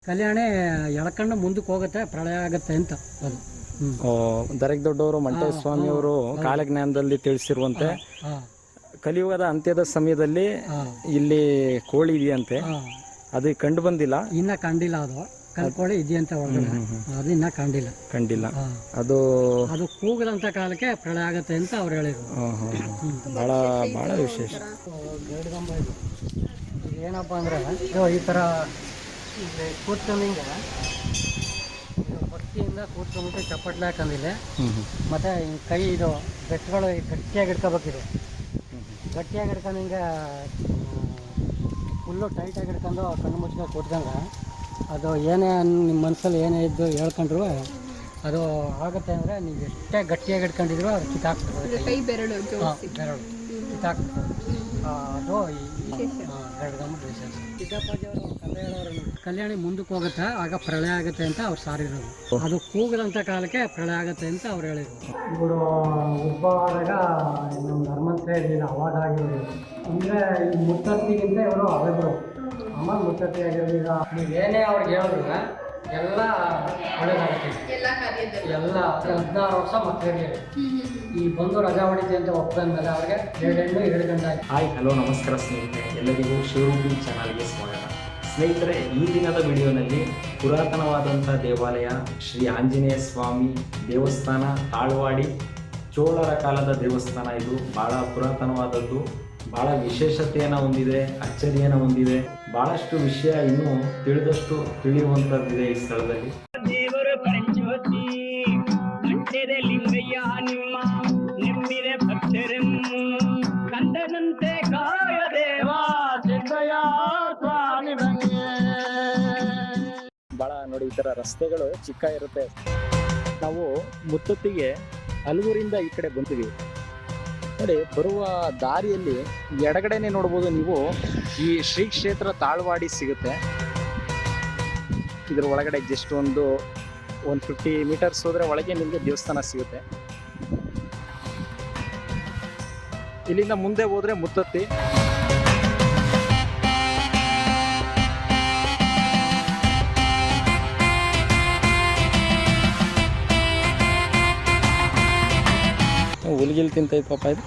ಕಲ್ಯಾಣಿ ಎಳ್ಕೊಂಡು ಮುಂದಕ್ಕೆ ಹೋಗುತ್ತೆ, ಪ್ರಳಯ ಆಗುತ್ತೆ ಅಂತ ಅದು. ದರೆಗ್ ದೊಡ್ಡವರು ಮಂಟೇಶ ಸ್ವಾಮಿಯವರು ಕಾಲಜ್ಞಾನದಲ್ಲಿ ತಿಳಿಸಿರುವಂತೆ ಕಲಿಯುಗದ ಅಂತ್ಯದ ಸಮಯದಲ್ಲಿ ಇಲ್ಲಿ ಕೋಳಿ ಇದೆಯಂತೆ. ಅದು ಕಂಡು ಬಂದಿಲ್ಲ, ಇನ್ನ ಕಂಡಿಲ್ಲ. ಅದು ಕಲ್ಕೋಳಿ ಇದೆಯಂತ ಒಳಗಡೆ, ಅದು ಇನ್ನ ಕಂಡಿಲ್ಲ. ಅದು ಅದು ಕೂಗದಂತ ಕಾಲಕ್ಕೆ ಪ್ರಳಯ ಆಗತ್ತೆ ಅಂತ ಅವ್ರು ಹೇಳಿದ್ರು. ಬಹಳ ಬಹಳ ವಿಶೇಷ. ಗರುಡಗಂಬ ಇದು. ಈಗ ಏನಪ್ಪ ಅಂದ್ರೆ ಈ ಥರ ಕೂತ್ಕೊಂಡಂಗೆ ಭಕ್ತಿಯಿಂದ ಕೂತ್ಕೊಂಡ್ಬಿಟ್ಟು ಚಪ್ಪಟ್ಲೆ ಹಾಕೊಂಡಿಲ್ಲ. ಮತ್ತು ಕೈ ಇದು ಬೆಟ್ಟಗಳು ಗಟ್ಟಿಯಾಗಿ ಹಿಡ್ಕೋಬೇಕಿದೆ. ಗಟ್ಟಿಯಾಗಿ ಹಿಡ್ಕೊಂಡು ಹಿಂಗೆ ಫುಲ್ಲು ಟೈಟಾಗಿ ಹಿಡ್ಕೊಂಡು ಕಣ್ಣು ಮುಚ್ಕೊಂಡು ಕೂತ್ಕೊಂಡ್ರೆ ಅದು ಏನೇ ನಿಮ್ಮ ಮನಸ್ಸಲ್ಲಿ ಏನೇ ಇದ್ದು ಹೇಳ್ಕೊಂಡ್ರು ಅದು ಆಗುತ್ತೆ. ಅಂದರೆ ನೀವು ಎಷ್ಟೇ ಗಟ್ಟಿಯಾಗಿ ಹಿಡ್ಕೊಂಡಿದ್ರು ಅದು ಕಿತ್ತಾಕ್ಬಿಡ್ತದೆ. ಬೆರಳು ಕಿತ್ತಾಕ್ಬಿಡ್ತದೆ. ಅದು ಗರುಡಗಂಬ ವಿಶೇಷ. ಸಿದ್ದಪ್ಪಾಜಿಯವರು ಕಥೆ ಹೇಳೋರು, ಕಲ್ಯಾಣಿ ಮುಂದಕ್ಕೆ ಹೋಗುತ್ತೆ ಆಗ ಪ್ರಳಯ ಆಗುತ್ತೆ ಅಂತ ಅವ್ರು ಸಾರಿರೋದು. ಅದು ಕೂಗದಂಥ ಕಾಲಕ್ಕೆ ಪ್ರಳಯ ಆಗುತ್ತೆ ಅಂತ ಅವ್ರು ಹೇಳಿದ್ರು. ಇವರು ಉದ್ಭವ ಆದಾಗ ನಮ್ಮ ಧರ್ಮಸ್ಥಳ ಇರಲಿಲ್ಲ, ಅವಾಗ ಆಗಿರೋದು. ಅಂದರೆ ಈ ಮುತ್ತತ್ತಿಗಿಂತ ಇವರು ಅವೆಬ್ರು ಅಮ್ಮ ಮುತ್ತತ್ತಿ ಆಗಿರಲಿಲ್ಲ. ನೀವೇನೇ ಅವ್ರಿಗೆ ಹೇಳಿದ್ರು ಎಲ್ಲ ಒಳ್ಳೇದಾಗುತ್ತೆ. ಎಲ್ಲ 16 ವರ್ಷ ಮಕ್ಕಳಿಗೆ ಈ ಬಂದು ರಜಾ ಹೊಡಿತಿ ಅಂತ ಒಪ್ಪಂದ್ಮೇಲೆ ಅವ್ರಿಗೆ 2 ಹೆಣ್ಣು 2 ಗಂಡ. ಹಾಯ್, ಹಲೋ, ನಮಸ್ಕಾರ ಸ್ನೇಹಿತರೆ, ಎಲ್ಲರಿಗೂ ಶಿವರೂಪಿ ಚಾನಲ್ಗೆ ಸ್ವಾಗತ. ಸ್ನೇಹಿತರೆ, ಈ ದಿನದ ವಿಡಿಯೋನಲ್ಲಿ ಪುರಾತನವಾದಂಥ ದೇವಾಲಯ ಶ್ರೀ ಆಂಜನೇಯ ಸ್ವಾಮಿ ದೇವಸ್ಥಾನ, ತಾಳ್ವಾಡಿ, ಚೋಳರ ಕಾಲದ ದೇವಸ್ಥಾನ. ಇದು ಬಹಳ ಪುರಾತನವಾದದ್ದು, ಬಹಳ ವಿಶೇಷತೆಯನ್ನು ಹೊಂದಿದೆ, ಅಚ್ಚರಿಯನ್ನು ಹೊಂದಿದೆ. ಬಹಳಷ್ಟು ವಿಷಯ ಇನ್ನೂ ತಿಳಿದಷ್ಟು ತಿಳಿಯುವಂಥದ್ದಿದೆ ಈ ಸ್ಥಳದಲ್ಲಿ. ದೇವರು ಪರಂಜ್ಯೋತಿ ಮಂಡ್ಯದ ಲಿಂಗಯ್ಯ ನಿಮ್ಮ ನೆಮ್ಮಿದೆ ಭಕ್ತರನ್ನು ಕಂದನಂತೆ ಕಾಯ ದೇವ ಸಿದ್ದಯ್ಯ ಸ್ವಾಮಿ ಬಂಗೆ. ಭಾಳ ನೋಡಿ, ಈ ಥರ ರಸ್ತೆಗಳು ಚಿಕ್ಕ ಇರುತ್ತೆ. ನಾವು ಮುತ್ತತ್ತಿಗೆ ಹಲವೂರಿಂದ ಈ ಕಡೆ ಬಂದಿದ್ದೀವಿ ನೋಡಿ. ಬರುವ ದಾರಿಯಲ್ಲಿ ಎಡಗಡೆನೆ ನೋಡ್ಬೋದು ನೀವು, ಈ ಶ್ರೀ ಕ್ಷೇತ್ರ ತಾಳ್ವಾಡಿ ಸಿಗುತ್ತೆ. ಇದ್ರ ಒಳಗಡೆ ಜಸ್ಟ್ ಒಂದು 50 ಮೀಟರ್ಸ್ ಹೋದರೆ ಒಳಗೆ ನಿಮಗೆ ದೇವಸ್ಥಾನ ಸಿಗುತ್ತೆ. ಇಲ್ಲಿಂದ ಮುಂದೆ ಹೋದರೆ ಮುತ್ತತ್ತಿ. ಹುಲ್ಗಿಲ್ ತಿಂತೈತೆ ಪಾಪ ಇದು.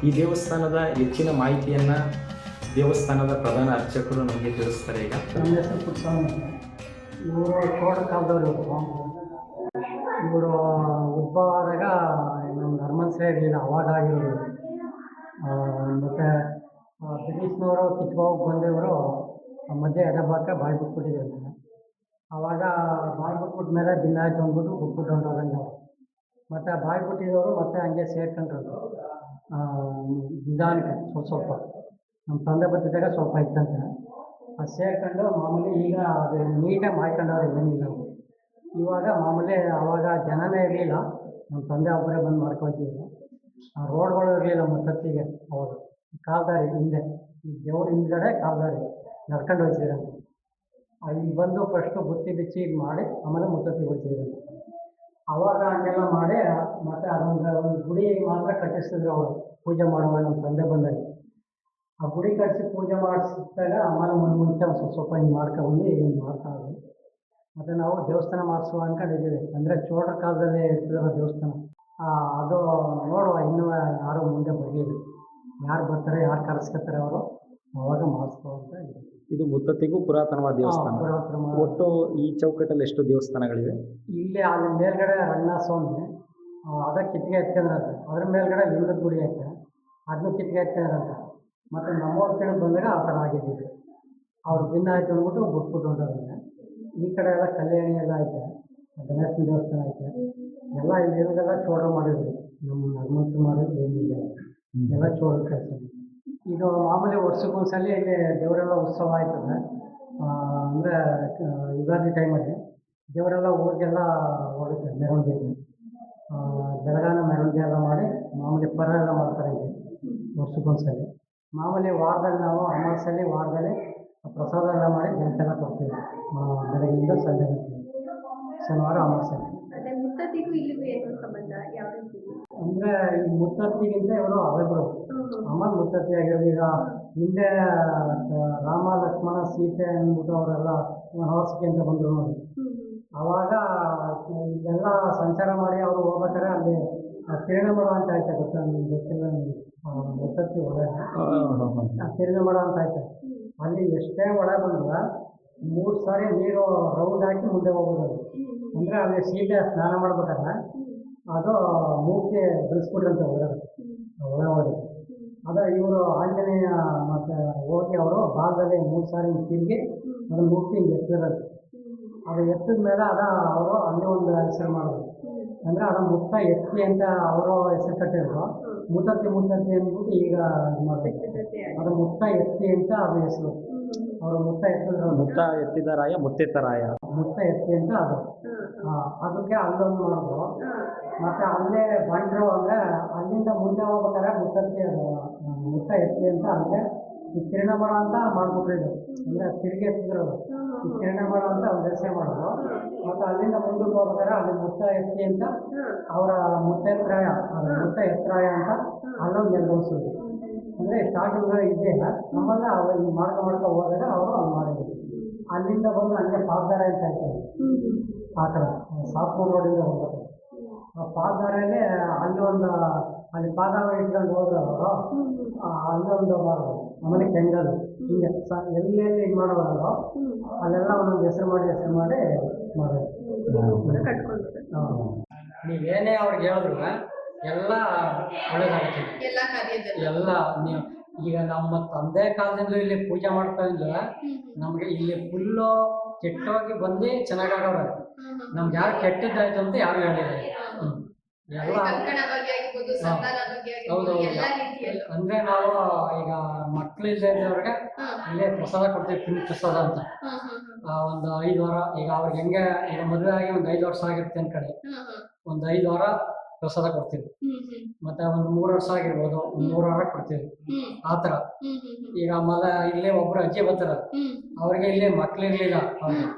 ಈ ದೇವಸ್ಥಾನದ ಹೆಚ್ಚಿನ ಮಾಹಿತಿಯನ್ನ ದೇವಸ್ಥಾನದ ಪ್ರಧಾನ ಅರ್ಚಕರು ನಮಗೆ ತಿಳಿಸ್ತಾರೆ. ಈಗ ನಮ್ಮ ಹೆಸರು ಪುಟ್ಟಸ್ವಾಮಿ. ಇವರು ಕೋಟ ಕಾಲದವರು. ಇವರು ಉದ್ಭವ ಆದಾಗ ನಮ್ಮ ಧರ್ಮಸ್ಥಳ ಇರಲಿಲ್ಲ, ಅವಾಗ ಆಗಿರೋದು. ಮತ್ತು ಬ್ರಿಟಿಷ್ನವರು ಕಿತ್ಕೋಗಿ ಬಂದವರು ಮಧ್ಯೆ ಎದೆಬಾಕ ಬಾಯಿ ಬಿಟ್ಬಿಟ್ಟಿದ್ದಾರೆ. ಆವಾಗ ಬಾಯಿ ಬಿಟ್ಬಿಟ್ಟ ಮೇಲೆ ದಿನ ಆಯ್ತು ಅಂದ್ಬಿಟ್ಟು ಬಿಟ್ಬಿಟ್ಟು ಹೊಂಟೋದಂಗೆ ಅವರು. ಮತ್ತು ಬಾಯಿ ಬಿಟ್ಟಿದ್ದವರು ಮತ್ತೆ ಹಂಗೆ ಸೇರ್ಕೊಂಡ್ರು ನಿಧಾನಕ್ಕೆ ಸ್ವಲ್ಪ. ನಮ್ಮ ತಂದೆ ಬರ್ತಿದ್ದಾಗ ಸ್ವಲ್ಪ ಇತ್ತಂತೆ, ಅದು ಸೇರ್ಕೊಂಡು ಮಾಮೂಲಿ. ಈಗ ಅದು ನೀಟಾಗಿ ಮಾಡ್ಕೊಂಡವ್ರೆ, ಏನಿಲ್ಲ. ಇವಾಗ ಮಾಮೂಲಿ ಆವಾಗ ಜನನೇ ಇರಲಿಲ್ಲ, ನಮ್ಮ ತಂದೆ ಒಬ್ಬರೇ ಬಂದು ಮಾಡ್ಕೊಳ್ತಿದ್ರು. ಆ ರೋಡ್ಗಳು ಇರಲಿಲ್ಲ ಮುತ್ತತ್ತಿಗೆ ಅವಾಗ. ಕಾಲ್ದಾರಿ ಹಿಂದೆ, ಈ ದೇವ್ರ ಹಿಂದ್ಗಡೆ ಕಾಲ್ದಾರಿ ನಡ್ಕೊಂಡು ಹೋಗ್ತಿದ್ರಂತೆ. ಇಲ್ಲಿ ಬಂದು ಫಸ್ಟು ಬುತ್ತಿ ಬಿಚ್ಚಿ ಮಾಡಿ ಆಮೇಲೆ ಮುತ್ತತ್ತಿಗೆ ಹೋಗ್ತಿದ್ರಂತೆ. ಅವಾಗ ಹಂಗೆಲ್ಲ ಮಾಡಿ ಮತ್ತು ಒಂದು ಗುಡಿ ಮಾತ್ರ ಕಟ್ಟಿಸಿದ್ರು ಅವರು ಪೂಜೆ ಮಾಡುವಾಗ. ನಮ್ಮ ತಂದೆ ಬಂದಾಗ ಆ ಗುಡಿ ಕಟ್ಟಿಸಿ ಪೂಜೆ ಮಾಡಿಸಿದಾಗ ಆಮೇಲೆ ಮುಂದೆ ಸ್ವಲ್ಪ ಹಿಂಗೆ ಮಾಡ್ಕೊಂಡು ಹಿಂಗೆ ಮಾಡ್ತಾಯಿದ್ವಿ. ಮತ್ತು ನಾವು ದೇವಸ್ಥಾನ ಮಾಡಿಸುವ ಅಂದ್ಕೊಂಡಿದ್ದೀವಿ. ಅಂದರೆ ಚೋಳರ ಕಾಲದಲ್ಲಿ ಇರ್ತಿರೋ ದೇವಸ್ಥಾನ ಅದು ನೋಡುವ. ಇನ್ನೂ ಯಾರು ಮುಂದೆ ಬರಲಿಲ್ಲ, ಯಾರು ಬರ್ತಾರೆ, ಯಾರು ಕರೆಸ್ಕೊತಾರೆ ಅವರು, ಅವಾಗ ಮಾಡಿಸ್ಕೋ ಅಂತ ಇದೆ. ಇದು ಮುತ್ತತ್ತಿಗೂ ಪುರಾತನವಾದ ದೇವಸ್ಥಾನ. ಒಟ್ಟು ಈ ಚೌಕಟ್ಟಲ್ಲಿ ಎಷ್ಟು ದೇವಸ್ಥಾನಗಳಿವೆ? ಇಲ್ಲಿ ಅಲ್ಲಿ ಮೇಲ್ಗಡೆ ರಂಗನಾಥಸ್ವಾಮಿ, ಅದ ಕಿತ್ತಿಗೆ ಎತ್ಕೊಂಡ್ರಂತೆ. ಅದ್ರ ಮೇಲ್ಗಡೆ ಲಿಂಗದ ಗುಡಿ ಐತೆ, ಅದನ್ನು ಕಿತ್ತಿಗೆ ಎತ್ಕೊಂಡ್ರಂತೆ. ಮತ್ತು ನಮ್ಮವ್ರ ಕಡೆ ಬಂದಾಗ ಆ ಥರ ಆಗಿದ್ದೀವಿ. ಅವ್ರು ಭಿನ್ನ ಆಯ್ತು ಅಂದ್ಬಿಟ್ಟು ಬಿಟ್ಬಿಟ್ಟು ಹೊಂಟೋದಂತೆ. ಈ ಕಡೆ ಎಲ್ಲ ಕಲ್ಯಾಣಿ ಎಲ್ಲ ಐತೆ, ಗಣೇಶನ ದೇವಸ್ಥಾನ ಐತೆ. ಎಲ್ಲ ಇಲ್ಲಿರೋದೆಲ್ಲ ಚೋಳ ಮಾಡಿದ್ರು, ನಮ್ಮ ಧರ್ಮಸ್ಥಳ ಮಾಡಿದ್ರು ಏನಿಲ್ಲ, ಎಲ್ಲ ಚೋಳ ಕೆಲಸ. ಈಗ ಮಾಮೂಲಿ ವರ್ಷಕ್ಕೊಂದ್ಸಲಿ ಇಲ್ಲಿ ದೇವರೆಲ್ಲ ಉತ್ಸವ ಆಯ್ತದೆ. ಅಂದರೆ ಯುಗಾದಿ ಟೈಮಲ್ಲಿ ದೇವರೆಲ್ಲ ಊರಿಗೆಲ್ಲ ಹೋಗುತ್ತೆ ಮೆರವಣಿಗೆಗೆ. ಬೆಳಗಾನ ಮೆರವಣಿಗೆ ಎಲ್ಲ ಮಾಡಿ ಮಾಮೂಲಿ ಪರ ಎಲ್ಲ ಮಾಡ್ತಾರೆ ಇಲ್ಲಿ ವರ್ಷಕ್ಕೊಂದ್ಸಲಿ. ಮಾಮೂಲಿ ವಾರದಲ್ಲಿ ನಾವು ಅಮಾವಾಸ್ಯೆಯಲ್ಲಿ ವಾರದಲ್ಲಿ ಪ್ರಸಾದ ಎಲ್ಲ ಮಾಡಿ ಜನಕ್ಕೆಲ್ಲ ಕೊಡ್ತೀವಿ. ಬೆಳಗ್ಗೆಯಿಂದ ಸಂಜೆ ಶನಿವಾರ ಅಮಾವಾಸ್ಯೆ. ಅದೇ ಮುತ್ತತ್ತಿಗೂ ಇಲ್ಲಿಗೂ ಏನು ಸಂಬಂಧ? ಯಾವ ರೀತಿ? ಅಂದರೆ ಈ ಮುತ್ತತ್ತಿಗಿಂತ ಇವರು ಅವರಿಬ್ಬರು ಅಮ್ಮ ಮುತ್ತತ್ತಿ ಆಗಿರೋದು. ಈಗ ಹಿಂದೆ ರಾಮ ಲಕ್ಷ್ಮಣ ಸೀತೆ ಅಂದ್ಬಿಟ್ಟು ಅವರೆಲ್ಲ ವನವಾಸಕ್ಕೆ ಅಂತ ಬಂದರು ನೋಡಿ. ಆವಾಗ ಇದೆಲ್ಲ ಸಂಚಾರ ಮಾಡಿ ಅವರು ಹೋಗ್ಬೇಕಾದ್ರೆ ಅಲ್ಲಿ ತಿರುಣಮಡ ಅಂತ ಐತೆ, ಗೊತ್ತಾ ನಿಮ್ಗೆ? ಗೊತ್ತಿಲ್ಲ ಮುತ್ತತ್ತಿ ಒಳಗೆ ತಿರುಣಮಡ ಅಂತ ಐತೆ. ಅಲ್ಲಿ ಎಷ್ಟೇ ಒಳಗೆ ಬಂದ್ರೆ 3 ಸಾರಿ ನೀರು ರೌಂಡ್ ಹಾಕಿ ಮುಂದೆ ಹೋಗೋದು. ಅಂದರೆ ಅಲ್ಲಿ ಸೀತೆ ಸ್ನಾನ ಮಾಡ್ಬೇಕಾದ್ರೆ ಅದು ಮೂರ್ತಿ ಬೆಳೆಸ್ಬಿಟ್ರಂತ ಒಳಗೆ ಹೋಗಿ. ಅದು ಇವರು ಆಂಜನೇಯ ಮತ್ತು ಹೋಗಿ ಅವರು ಭಾಗದಲ್ಲಿ 3 ಸಾರಿ ತಿರುಗಿ ಅದು ಮೂರ್ತಿ ಹಿಂಗೆ ಎತ್ತಿರೋದು. ಅದು ಎತ್ತಿದ ಮೇಲೆ ಅವರು ಅಲ್ಲಿ ಒಂದು ಹೆಸರು ಮಾಡೋದು. ಅಂದರೆ ಅದು ಮುತ್ತ ಎತ್ತಿ ಅಂತ ಅವರು ಹೆಸರು ಕಟ್ಟಿದ್ರು. ಮುತ್ತತ್ತಿ ಅಂದ್ಬಿಟ್ಟು ಈಗ ಇದು ಮಾಡಬೇಕು. ಅದು ಮುತ್ತ ಎತ್ತಿ ಅಂತ ಅದು ಹೆಸರು. ಅವರು ಮುತ್ತ ಎತ್ತಿದ್ರು. ಮುತ್ತ ಎತ್ತಿದರಾಯ ಮುತ್ತೆತ್ತರಾಯ. ಮುತ್ತ ಎತ್ತಿ ಅಂತ ಅದು. ಅದಕ್ಕೆ ಅಲ್ಲೊಂದು ಮಾಡಿದ್ರು. ಮತ್ತು ಅಲ್ಲೇ ಬಂದರು ಅಂದರೆ ಅಲ್ಲಿಂದ ಮುಂದೆ ಹೋಗ್ಬೇಕಾದ್ರೆ ಮುತ್ತ ಎತ್ತಿ ಅಂತ ಅಲ್ಲೇ ಈ ತಿರುಣಮಡ ಅಂತ ಮಾಡ್ಬಿಟ್ಟಿದ್ರು. ಅಂದರೆ ತಿರುಗಿ ಎತ್ತಿದ್ರದು ಈ ತಿರುಣಮಡ ಅಂತ ಒಂದು ಹೆಸರು ಮಾಡಿದ್ರು. ಮತ್ತು ಅಲ್ಲಿಂದ ಮುಂದಕ್ಕೆ ಹೋಗ್ಬೇಕಾದ್ರೆ ಅಲ್ಲಿ ಮುತ್ತ ಎತ್ತಿ ಅಂತ ಅವರ ಮುತ್ತೆತ್ತರಾಯ ಅಂತ ಅಲ್ಲೊಂದು ನೆಲೆಸಿದ್ರು. ಅಂದರೆ ಸ್ಟಾರ್ಟಿಂಗ್ ಇದೆಯಲ್ಲ ನಮ್ಮಲ್ಲ ಈ ಮಾಡ್ಕೊ ಹೋದಾಗ ಅವರು ಅಲ್ಲಿ ಮಾಡಿದ್ರು. ಅಲ್ಲಿಂದ ಬಂದು ಅಲ್ಲೇ ಪಾದಾರ ಅಂತ ಹೇಳ್ತಾರೆ. ಆ ಕಡೆ ಸಾತ್ಪುರ ರೋಡಿಂದ ಹೋಗ್ಬೇಕು. ಆ ಪಾದಾರಲ್ಲೇ ಅಲ್ಲಿ ಪಾದ ಇಟ್ಕೊಂಡು ಹೋದ್ರು ಅವರು. ಅಲ್ಲೊಂದು ಮಾಡೋದು ಆಮೇಲೆ ಕೆಂಗಲ್ ಹಿಂಗೆ ಎಲ್ಲೆಲ್ಲಿ ಇದು ಮಾಡೋರು ಅಲ್ಲೆಲ್ಲ ಒಂದೊಂದು ಹೆಸರು ಮಾಡಿ ಮಾಡೋದು. ನೀವೇನೇ ಅವ್ರಿಗೆ ಹೇಳಿದ್ರು ಎಲ್ಲ ಒಳ್ಳೇದಾಗುತ್ತೆ. ಎಲ್ಲ ನೀವು ಈಗ ನಮ್ಮ ತಂದೆ ಕಾಲದಿಂದಲೂ ಇಲ್ಲಿ ಪೂಜೆ ಮಾಡ್ತಾ ಇದ್ರೆ ನಮಗೆ ಇಲ್ಲಿ ಫುಲ್ಲು ಕೆಟ್ಟೋಗಿ ಬಂದು ಚೆನ್ನಾಗಾಗವ್ರೆ. ನಮ್ಗೆ ಯಾರು ಕೆಟ್ಟದ್ದಾಯ್ತು ಅಂತ ಯಾರು ಹೇಳಿಲ್ಲ. ಎಲ್ಲ ಹೌದೌದು. ಅಂದ್ರೆ ನಾವು ಈಗ ಮಕ್ಕಳಿಲ್ಲದೆ ಇದ್ದವ್ರಿಗೆ ಇಲ್ಲೇ ಪ್ರಸಾದ ಕೊಡ್ತೀವಿ. ಪಿಂಡ್ ಪ್ರಸಾದ ಅಂತ ಒಂದು 5 ವಾರ. ಈಗ ಅವ್ರಿಗೆ ಹೆಂಗೆ ಈಗ ಮದುವೆ ಆಗಿ ಒಂದು 5 ವರ್ಷ ಆಗಿರುತ್ತೆ ಅಂದ್ ಕಡೆ ಒಂದು 5 ವಾರ ಪ್ರಸಾದ ಕೊಡ್ತೀವಿ. ಮತ್ತೆ ಒಂದು 3 ವರ್ಷ ಆಗಿರ್ಬೋದು, ಒಂದು 3 ವಾರ ಕೊಡ್ತೀವಿ. ಆ ಥರ. ಈಗ ಆಮೇಲೆ ಇಲ್ಲೇ ಒಬ್ರು ಅಜ್ಜಿ ಬರ್ತಾರೆ. ಅವ್ರಿಗೆ ಇಲ್ಲಿ ಮಕ್ಳಿರ್ಲಿಲ್ಲ.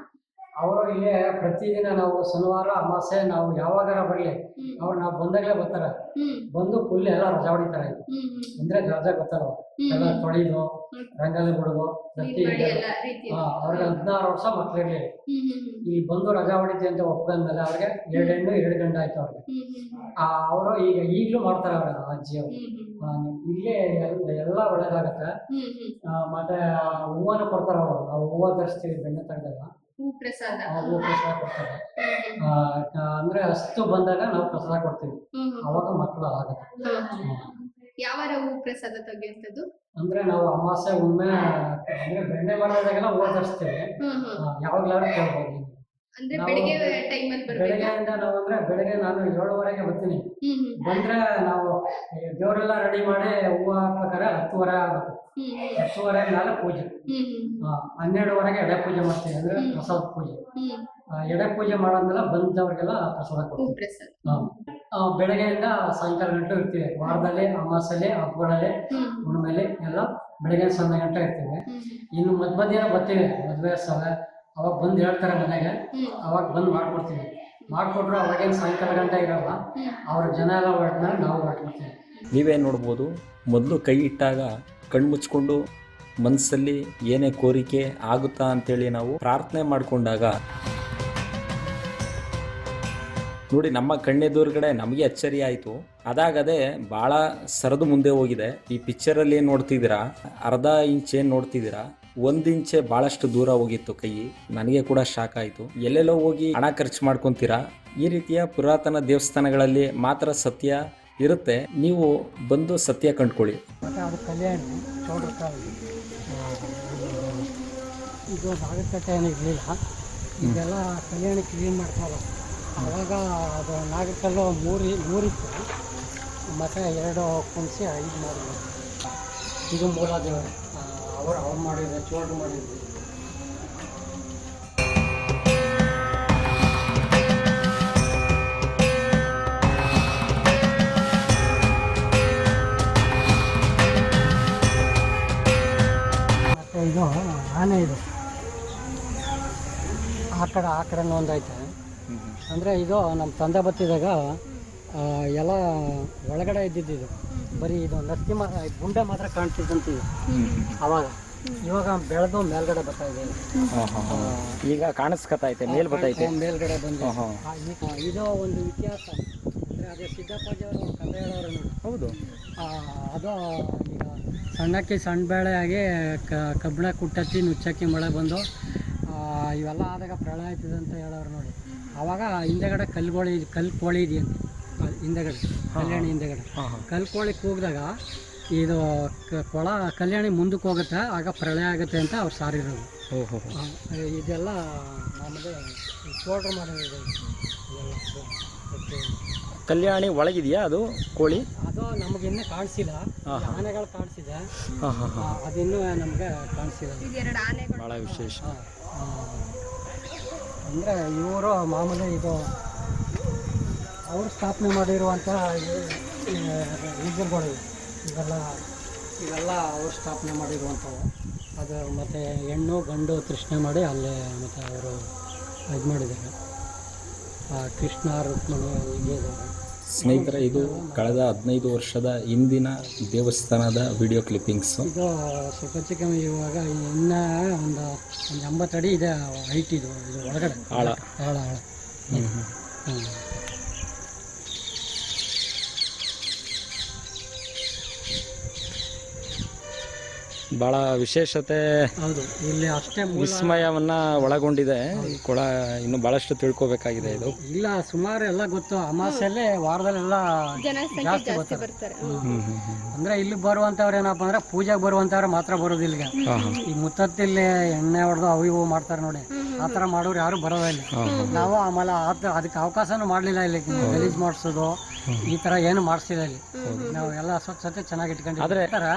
ಅವರು ಇಲ್ಲೇ ಪ್ರತಿದಿನ ನಾವು ಶನಿವಾರ ಅಮಾವಾಸ್ಯೆ ನಾವು ಯಾವಾಗಾರ ಬರಲಿ ಅವ್ರು ನಾವು ಬಂದಾಗಲೇ ಬರ್ತಾರೆ. ಬಂದು ಫುಲ್ ಎಲ್ಲ ರಜಾ ಹೊಡಿತಾರೆ. ಅಂದ್ರೆ ರಜಾ ಬರ್ತಾರ ಎಲ್ಲ ತೊಳಿದು ರಂಗೋಲಿ ಬಿಡೋದು ಪ್ರತಿ. ಅವ್ರಿಗೆ 16 ವರ್ಷ ಮಕ್ಳಿರ್ಲಿಲ್ಲ. ಇಲ್ಲಿ ಬಂದು ರಜಾ ಹೊಡಿತೀವಿ ಅಂತ ಒಪ್ಕೊಂಡ್ಮೇಲೆ ಅವ್ರಿಗೆ 2 ಹೆಣ್ಣು 2 ಗಂಡು ಆಯ್ತು ಅವ್ರಿಗೆ. ಅವರು ಈಗಲೂ ಮಾಡ್ತಾರೆ ಅವ್ರ ಅಜ್ಜಿ ಅವರು. ಇಲ್ಲೇ ಎಲ್ಲ ಒಳ್ಳೇದಾಗತ್ತೆ. ಮತ್ತೆ ಹೂವನು ಕೊಡ್ತಾರೆ ಅವರು. ನಾವು ಹೂವು ಧರಿಸ್ತೀವಿ ಬೆಣ್ಣೆ ತೆಗೆದಾಗ. ಹೂ ಪ್ರಸಾದ ಕೊಡ್ತಾರೆ. ಅಂದ್ರೆ ಅಷ್ಟು ಬಂದಾಗ ನಾವು ಪ್ರಸಾದ ಕೊಡ್ತೀವಿ. ಅವಾಗ ಮಕ್ಕಳು ಆಗುತ್ತೆ. ಯಾವ ಹೂ ಪ್ರಸಾದ ತೆಗೆಯುವಂಥದ್ದು? ಅಂದ್ರೆ ನಾವು ಅಮಾವಾಸ್ಯೆ ಹುಣ್ಣಿಮೆ ಅಂದ್ರೆ ಬೆಣ್ಣೆ ಮಾಡೋದಾಗೆಲ್ಲ ಹೂವು ಧರಿಸ್ತೀವಿ. ಯಾವಾಗ್ಲಾದ್ರೂ ಕೇಳ್ಬೋದು. ಅಂದ್ರೆ ಬೆಳಗ್ಗೆಯಿಂದ ನಾವು ಅಂದ್ರೆ ಬೆಳಗ್ಗೆ ನಾನು 7:30ಗೆ ಬರ್ತೀನಿ. ಬಂದ್ರೆ ನಾವು ದೇವರೆಲ್ಲ ರೆಡಿ ಮಾಡಿ ಹೂವು ಹಾಕ್ಬೇಕಾದ್ರೆ 10:30 ಆಗುತ್ತೆ. 10:30 ಮೇಲೆ ಪೂಜೆ. 12:30ಗೆ ಎಡೆ ಪೂಜೆ ಮಾಡ್ತೀವಿ. ಅಂದ್ರೆ ಪ್ರಸಾದ ಪೂಜೆ. ಎಡೆ ಪೂಜೆ ಮಾಡಾದ್ಮೇಲೆ ಬಂದವ್ರಿಗೆಲ್ಲ ಪ್ರಸಾದ ಕೊಡ್ತೀವಿ. ಬೆಳಗ್ಗೆಯಿಂದ ಸಾಯಂಕಾಲ ಗಂಟೆ ಇರ್ತೀವಿ. ವಾರದಲ್ಲಿ ಅಮಾವಾಸ್ಯೆಲಿ ಹಬ್ಬಗಳಲ್ಲಿ ಹುಣ್ಣಿಮೆಲಿ ಎಲ್ಲ ಬೆಳಗ್ಗೆ 0 ಗಂಟೆ ಇರ್ತೀವಿ. ಇನ್ನು ಮಧ್ಯಾಹ್ನ ಬರ್ತೀವಿ. ಮದುವೆ ಸಭೆ ಅವಾಗ ಬಂದು ಹೇಳ್ತಾರೆ ಮನೆಗೆ. ಅವಾಗ ಬಂದು ಮಾಡ್ಕೊಡ್ತೀವಿ. ಮಾಡಿಕೊಟ್ರು ಅವಾಗೇನು ಸಾಯಂಕಾಲ ಗಂಟೆ ಇರಲ್ಲ. ಅವ್ರ ಜನ ಎಲ್ಲ ಹೊರಟ್ಮೇಲೆ ನಾವು ಹೊರಟ್ಬಿಡ್ತೀವಿ. ನೀವೇ ನೋಡ್ಬೋದು, ಮೊದಲು ಕೈ ಇಟ್ಟಾಗ ಕಣ್ಣು ಮುಚ್ಕೊಂಡು ಮನಸ್ಸಲ್ಲಿ ಏನೇ ಕೋರಿಕೆ ಆಗುತ್ತಾ ಅಂತೇಳಿ ನಾವು ಪ್ರಾರ್ಥನೆ ಮಾಡಿಕೊಂಡಾಗ ನೋಡಿ ನಮ್ಮ ಕಣ್ಣೆದುರುಗಡೆ ನಮಗೆ ಅಚ್ಚರಿ ಆಯಿತು. ಅದಾಗದೆ ಭಾಳ ಸರಿದು ಮುಂದೆ ಹೋಗಿದೆ. ಈ ಪಿಕ್ಚರಲ್ಲಿ ಏನು ನೋಡ್ತಿದ್ದೀರಾ, ಅರ್ಧ ಇಂಚ್ ಏನು ನೋಡ್ತಿದ್ದೀರಾ, 1 ಇಂಚೆ ಭಾಳಷ್ಟು ದೂರ ಹೋಗಿತ್ತು ಕೈ. ನನಗೆ ಕೂಡ ಶಾಕ್ ಆಯಿತು. ಎಲ್ಲೆಲ್ಲೋ ಹೋಗಿ ಹಣ ಖರ್ಚು ಮಾಡ್ಕೊತೀರಾ. ಈ ರೀತಿಯ ಪುರಾತನ ದೇವಸ್ಥಾನಗಳಲ್ಲಿ ಮಾತ್ರ ಸತ್ಯ ಇರುತ್ತೆ. ನೀವು ಬಂದು ಸತ್ಯ ಕಂಡುಕೊಳ್ಳಿ. ಮತ್ತು ಅದು ಕಲ್ಯಾಣಿ ಚೌಡ್ರ ಇದು ನಾಗಕಟ್ಟೆ ಏನು ಇರಲಿಲ್ಲ. ಇದೆಲ್ಲ ಕಲ್ಯಾಣಿ ಕ್ಲೀನ್ ಮಾಡ್ತಾರಲ್ಲ. ಆವಾಗ ಅದು ನಾಗಕಲ್ಲು 3 ಇತ್ತು. ಮತ್ತು 2 ಕುಣಿಸಿ 5 ಮಾಡಿದ್ರು. ಇದು ಮೂಲ ದೇವರು. ಅವ್ರು ಮಾಡಿದ್ರೆ ಚೋಡ್ರು ಮಾಡಿದ್ರು. ಇದು ಆನೆ ಇದು ಆ ಕಡೆ ಒಂದೈತೆ. ಅಂದರೆ ಇದು ನಮ್ಮ ತಂದೆ ಬತ್ತಿದಾಗ ಎಲ್ಲ ಒಳಗಡೆ ಇದ್ದಿದ್ದು ಬರೀ ಇದು ನರಸಿಂಹ ಗುಂಡೆ ಮಾತ್ರ ಕಾಣ್ತಿದ್ದಂತಿದೆ ಅವಾಗ. ಇವಾಗ ಬೆಳೆದು ಮೇಲ್ಗಡೆ ಬರ್ತಾ ಇದೆ. ಈಗ ಕಾಣಿಸ್ಕತೈತೆ ಮೇಲ್ ಬರ್ತೈತೆ ಮೇಲ್ಗಡೆ ಬಂದು ಇದು ಒಂದು ಇತಿಹಾಸ. ಅಂದರೆ ಅದೇ ಸಿದ್ದಪ್ಪಾಜಿಯವರು ಕಥೆ ಹೇಳೋರು ನೋಡಿ. ಹೌದು. ಅದು ಈಗ ಸಣ್ಣಕ್ಕಿ ಸಣ್ಣ ಬೇಳೆ ಆಗಿ ಕಬ್ಬಣ ಕುಟ್ಟಚ್ಚಿ ನುಚ್ಚಕ್ಕಿ ಮಳೆ ಬಂದು ಇವೆಲ್ಲ ಆದಾಗ ಪ್ರಳಯ ಆಯ್ತದೆ ಅಂತ ಹೇಳೋರು ನೋಡಿ. ಆವಾಗ ಹಿಂದೆಗಡೆ ಕಲ್ಲು ಕೋಳಿ ಇದೆಯಂತೆ ಹಿಂದೆಗಡೆ, ಕಲ್ಯಾಣಿ ಹಿಂದೆಗಡೆ ಕಲ್ಲು ಕೋಳಿ ಕೂಗಿದಾಗ ಇದು ಕಲ್ಯಾಣಿ ಮುಂದಕ್ಕೆ ಹೋಗುತ್ತೆ, ಆಗ ಪ್ರಳಯ ಆಗುತ್ತೆ ಅಂತ ಅವ್ರು ಸಾರಿರೋದು. ಇದೆಲ್ಲ ನಮಗೆ ತೋಟ ಮಾಡೋದು. ಕಲ್ಯಾಣಿ ಒಳಗಿದೆಯಾ ಅದು ಕೋಳಿ? ಅದು ನಮಗೆ ಇನ್ನೂ ಕಾಣಿಸಿಲ್ಲ. ಆನೆಗಳು ಕಾಣಿಸಿದೆ, ಅದಿನ್ನೂ ನಮಗೆ ಕಾಣಿಸಿಲ್ಲ. ಭಾಳ ವಿಶೇಷ. ಅಂದರೆ ಇವರು ಮಾಮೂಲಿ ಇದು ಅವರು ಸ್ಥಾಪನೆ ಮಾಡಿರುವಂಥ ಈಜಲ್ಗಳು ಇವೆಲ್ಲ ಅವರು ಸ್ಥಾಪನೆ ಮಾಡಿರುವಂಥವು. ಅದು ಮತ್ತು ಹೆಣ್ಣು ಗಂಡು ತೃಷ್ಣೆ ಮಾಡಿ ಅಲ್ಲೇ ಮತ್ತು ಅವರು ಇದು ಮಾಡಿದ್ದಾರೆ. ಕೃಷ್ಣ ರುಕ್ಮಿಣಿ ಹೀಗೆ. ಸ್ನೇಹಿತರೆ, ಇದು ಕಳೆದ 15 ವರ್ಷದ ಹಿಂದಿನ ದೇವಸ್ಥಾನದ ವಿಡಿಯೋ ಕ್ಲಿಪ್ಪಿಂಗ್ಸು. ಇದು ಸ್ವಲ್ಪ ಚಿಕ್ಕ ಇವಾಗ ಇನ್ನೂ ಒಂದು 80 ಅಡಿ ಇದೆ ಹೈಟ್. ಇದು ಒಳಗಡೆ ಆಳ. ಭಾಳ ವಿಶೇಷತೆ, ಹೌದು. ಇಲ್ಲಿ ಅಷ್ಟೇ ವಿಸ್ಮಯವನ್ನ ಒಳಗೊಂಡಿದೆ. ಕೊಳ ಇನ್ನು ಬಹಳಷ್ಟು ತಿಳ್ಕೊಬೇಕಾಗಿದೆ ಇದು. ಇಲ್ಲ, ಸುಮಾರು ಎಲ್ಲ ಗೊತ್ತು. ಅಮಾವಾಸ್ಯಲ್ಲೇ ವಾರದಲ್ಲೆಲ್ಲ ಜಾಸ್ತಿ ಬರ್ತಾರೆ. ಅಂದ್ರೆ ಇಲ್ಲಿ ಬರುವಂತವ್ರು ಏನಪ್ಪ ಅಂದ್ರೆ ಪೂಜೆಗೆ ಬರುವಂತವ್ರು ಮಾತ್ರ ಬರೋದು ಇಲ್ಲಿಗೆ. ಈ ಮುತ್ತತ್ತಿಲ್ಲಿ ಎಣ್ಣೆ ಹೊಡೆದು ಅವು ಇವು ಮಾಡ್ತಾರೆ ನೋಡಿ, ಆತರ ಮಾಡೋರು ಯಾರು ಬರೋದಿಲ್ಲ ಇಲ್ಲಿ. ನಾವು ಆಮೇಲೆ ಅದಕ್ಕೆ ಅವಕಾಶನೂ ಮಾಡ್ಲಿಲ್ಲ. ಇಲ್ಲಿ ಗಲೀಜ್ ಮಾಡಿಸೋದು ಈ ತರ ಏನು ಮಾಡಿಸಿಲ್ಲ ಇಲ್ಲಿ. ನಾವು ಎಲ್ಲ ಸ್ವಚ್ಛತೆ ಚೆನ್ನಾಗಿ ಇಟ್ಕೊಂಡಿರ್ತಾರೆ.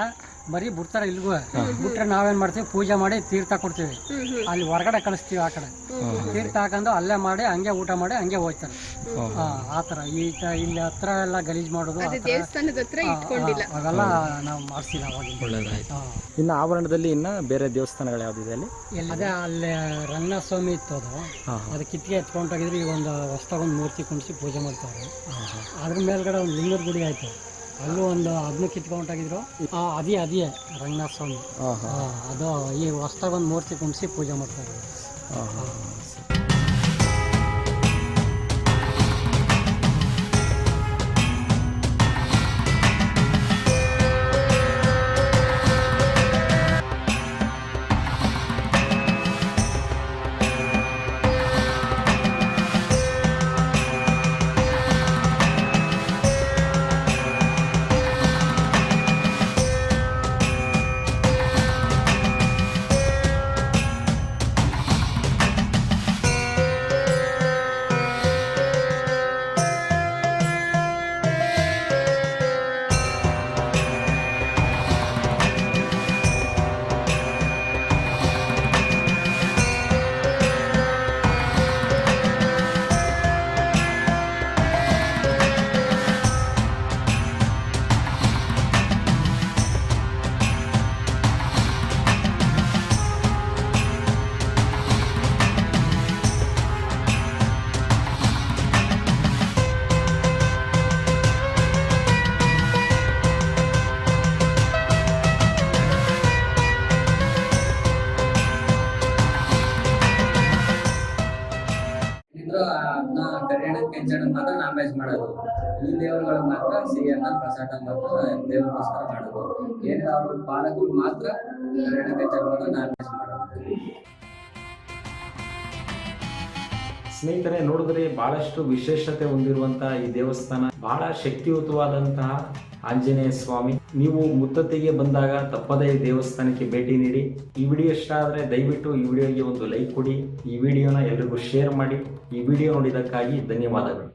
ಬರೀ ಬಿಡ್ತಾರೆ ಇಲ್ಲಿಗೂ. ಬಿಟ್ರೆ ನಾವೇನ್ ಮಾಡ್ತೀವಿ, ಪೂಜೆ ಮಾಡಿ ತೀರ್ಥ ಕೊಡ್ತೀವಿ, ಅಲ್ಲಿ ಹೊರಗಡೆ ಕಳಿಸ್ತೀವಿ. ಆ ಕಡೆ ತೀರ್ಥ ಹಾಕೊಂಡು ಅಲ್ಲೇ ಮಾಡಿ ಹಂಗೆ ಊಟ ಮಾಡಿ ಹಂಗೆ ಹೋಗ್ತಾರೆ. ಆತರ ಇಲ್ಲಿ ಹತ್ರ ಎಲ್ಲ ಗಲೀಜ್ ಮಾಡೋದು ಅವೆಲ್ಲ ನಾವು ಮಾಡಿಸಿಲ್ಲ ಅವಾಗ. ಒಳ್ಳೇದಾಯ್ತು. ಇನ್ನು ಆವರಣದಲ್ಲಿ ಇನ್ನ ಬೇರೆ ದೇವಸ್ಥಾನಗಳು ಯಾವ್ದಿದೆ ಅಲ್ಲಿ? ಅದೇ ಅಲ್ಲಿ ರಂಗನಾಥ ಸ್ವಾಮಿ ಇತ್ತು. ಅದು ಕಿತ್ತಿಗೆ ಎತ್ಕೊಂಡೋಗಿದ್ರೆ ಈಗ ಒಂದು ಹೊಸದಾಗೊಂದು ಮೂರ್ತಿ ಕುಣಿಸಿ ಪೂಜೆ ಮಾಡ್ತಾರೆ. ಅದ್ರ ಮೇಲ್ಗಡೆ ಒಂದು ಲಿಂಗದ ಗುಡಿ ಆಯ್ತು, ಅಲ್ಲೂ ಒಂದು ಅದನ್ನು ಕಿತ್ಕೊಂಡೋಗಿದ್ರು. ಅದೇ ರಂಗನಾಥ ಸ್ವಾಮಿ. ಅದು ಈ ಹೊಸದಾಗಿ ಒಂದು ಮೂರ್ತಿ ಕುಣಿಸಿ ಪೂಜೆ ಮಾಡ್ತಾರೆ. ಅದನ್ನ ಕರಿಯಣ ಕೆಂಚಣ ಮಾತ್ರ ನಾನ್ ವೆಜ್ ಮಾಡೋದು. ಈ ದೇವರುಗಳು ಮಾತ್ರ ಸಿಹಿಯನ್ನ ಪ್ರಸಾದ ಮಾತ್ರ ದೇವರಿಗೋಸ್ಕರ ಮಾಡೋದು. ಏನಿದೆ ಅವ್ರ ಪಾಲಕರು ಮಾತ್ರ ಕರಿಯಣ ಕೆಂಚಣ ನಾನ್ ವೆಜ್ ಮಾಡೋದು. ಸ್ನೇಹಿತರೆ, ನೋಡಿದ್ರೆ ಬಹಳಷ್ಟು ವಿಶೇಷತೆ ಹೊಂದಿರುವಂತಹ ಈ ದೇವಸ್ಥಾನ ಬಹಳ ಶಕ್ತಿಯುತವಾದಂತಹ ಆಂಜನೇಯ ಸ್ವಾಮಿ. ನೀವು ಮುತ್ತತ್ತಿಗೆ ಬಂದಾಗ ತಪ್ಪದೇ ಈ ದೇವಸ್ಥಾನಕ್ಕೆ ಭೇಟಿ ನೀಡಿ. ಈ ವಿಡಿಯೋ ಇಷ್ಟ ಆದರೆ ದಯವಿಟ್ಟು ಈ ವಿಡಿಯೋಗೆ ಒಂದು ಲೈಕ್ ಕೊಡಿ. ಈ ವಿಡಿಯೋನ ಎಲ್ರಿಗೂ ಶೇರ್ ಮಾಡಿ. ಈ ವಿಡಿಯೋ ನೋಡಿದ್ದಕ್ಕಾಗಿ ಧನ್ಯವಾದಗಳು.